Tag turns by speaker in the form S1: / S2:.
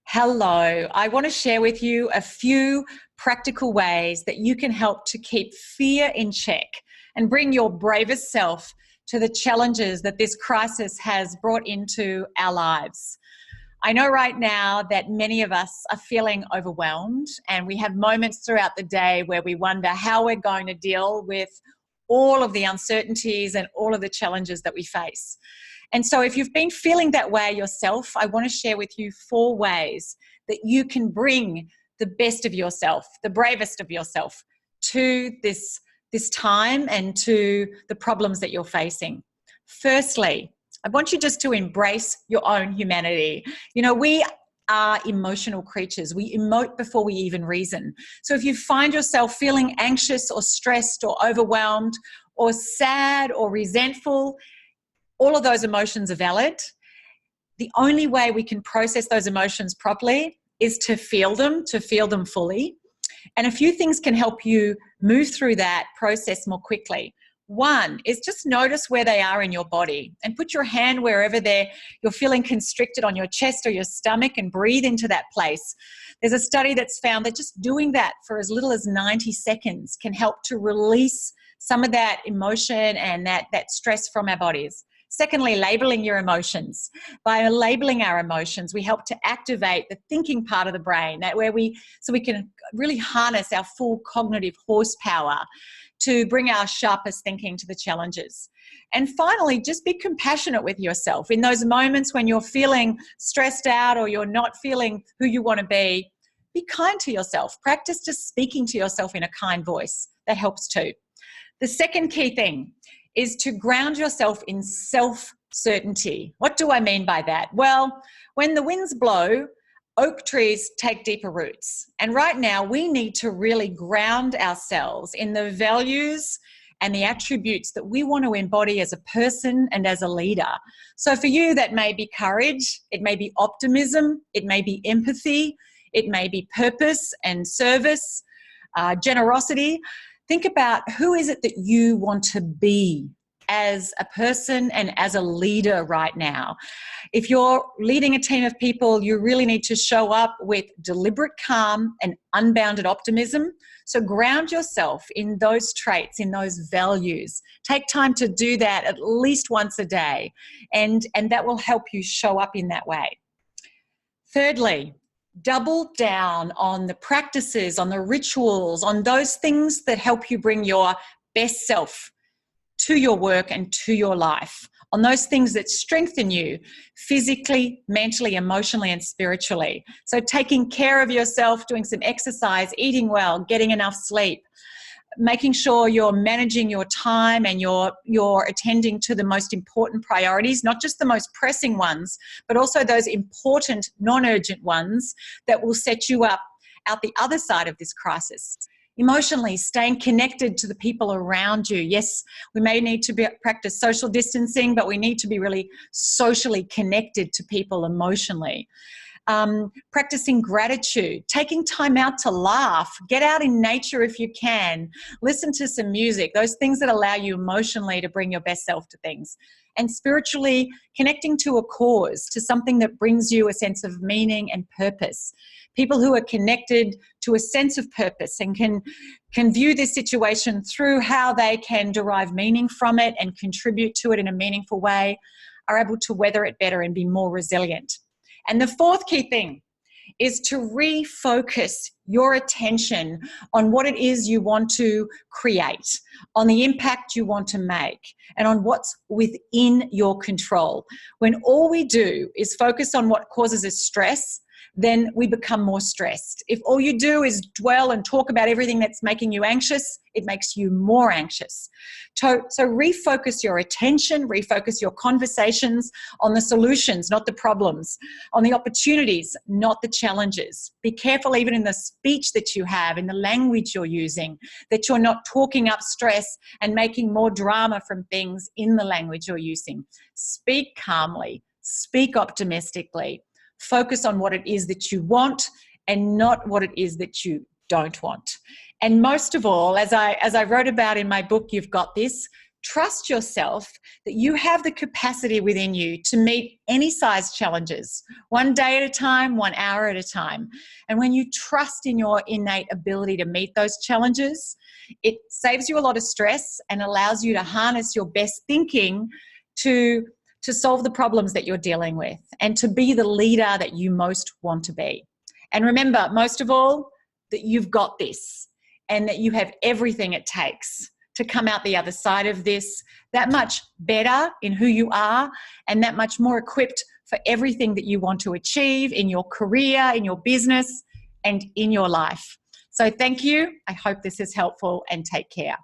S1: Hello, I want to share with you a few practical ways that you can help to keep fear in check and bring your bravest self to the challenges that this crisis has brought into our lives. I know right now that many of us are feeling overwhelmed, and we have moments throughout the day where we wonder how we're going to deal with all of the uncertainties and all of the challenges that we face. And so if you've been feeling that way yourself, I want to share with you 4 ways that you can bring the best of yourself, the bravest of yourself, to this time and to the problems that you're facing. Firstly, I want you just to embrace your own humanity. You know, we are emotional creatures. We emote before we even reason. So if you find yourself feeling anxious or stressed or overwhelmed or sad or resentful, all of those emotions are valid. The only way we can process those emotions properly is to feel them fully. And a few things can help you move through that process more quickly. One is just notice where they are in your body and put your hand wherever you're feeling constricted on your chest or your stomach and breathe into that place. There's a study that's found that just doing that for as little as 90 seconds can help to release some of that emotion and that stress from our bodies. Secondly, labeling your emotions. By labeling our emotions, we help to activate the thinking part of the brain, so we can really harness our full cognitive horsepower to bring our sharpest thinking to the challenges. And finally, just be compassionate with yourself. In those moments when you're feeling stressed out or you're not feeling who you want to be kind to yourself. Practice just speaking to yourself in a kind voice. That helps too. The second key thing is to ground yourself in self-certainty. What do I mean by that? Well, when the winds blow, oak trees take deeper roots. And right now, we need to really ground ourselves in the values and the attributes that we want to embody as a person and as a leader. So for you, that may be courage, it may be optimism, it may be empathy, it may be purpose and service, generosity. Think about who is it that you want to be as a person and as a leader right now. If you're leading a team of people, you really need to show up with deliberate calm and unbounded optimism. So ground yourself in those traits, in those values. Take time to do that at least once a day, and that will help you show up in that way. Thirdly, double down on the practices, on the rituals, on those things that help you bring your best self to your work and to your life, on those things that strengthen you physically, mentally, emotionally, and spiritually. So taking care of yourself, doing some exercise, eating well, getting enough sleep, making sure you're managing your time and you're attending to the most important priorities, not just the most pressing ones, but also those important non-urgent ones that will set you up out the other side of this crisis. Emotionally, staying connected to the people around you. Yes, we may need to practice social distancing, but we need to be really socially connected to people emotionally. Practicing gratitude, taking time out to laugh, get out in nature if you can, listen to some music, those things that allow you emotionally to bring your best self to things. And spiritually, connecting to a cause, to something that brings you a sense of meaning and purpose. People who are connected to a sense of purpose and can view this situation through how they can derive meaning from it and contribute to it in a meaningful way are able to weather it better and be more resilient. And the fourth key thing is to refocus your attention on what it is you want to create, on the impact you want to make, and on what's within your control. When all we do is focus on what causes us stress, then we become more stressed. If all you do is dwell and talk about everything that's making you anxious, it makes you more anxious. So refocus your attention, refocus your conversations on the solutions, not the problems, on the opportunities, not the challenges. Be careful even in the speech that you have, in the language you're using, that you're not talking up stress and making more drama from things in the language you're using. Speak calmly, speak optimistically. Focus on what it is that you want and not what it is that you don't want. And most of all, as I wrote about in my book, You've Got This, trust yourself that you have the capacity within you to meet any size challenges, one day at a time, 1 hour at a time. And when you trust in your innate ability to meet those challenges, it saves you a lot of stress and allows you to harness your best thinking to solve the problems that you're dealing with and to be the leader that you most want to be. And remember, most of all, that you've got this and that you have everything it takes to come out the other side of this that much better in who you are and that much more equipped for everything that you want to achieve in your career, in your business, and in your life. So thank you. I hope this is helpful, and take care.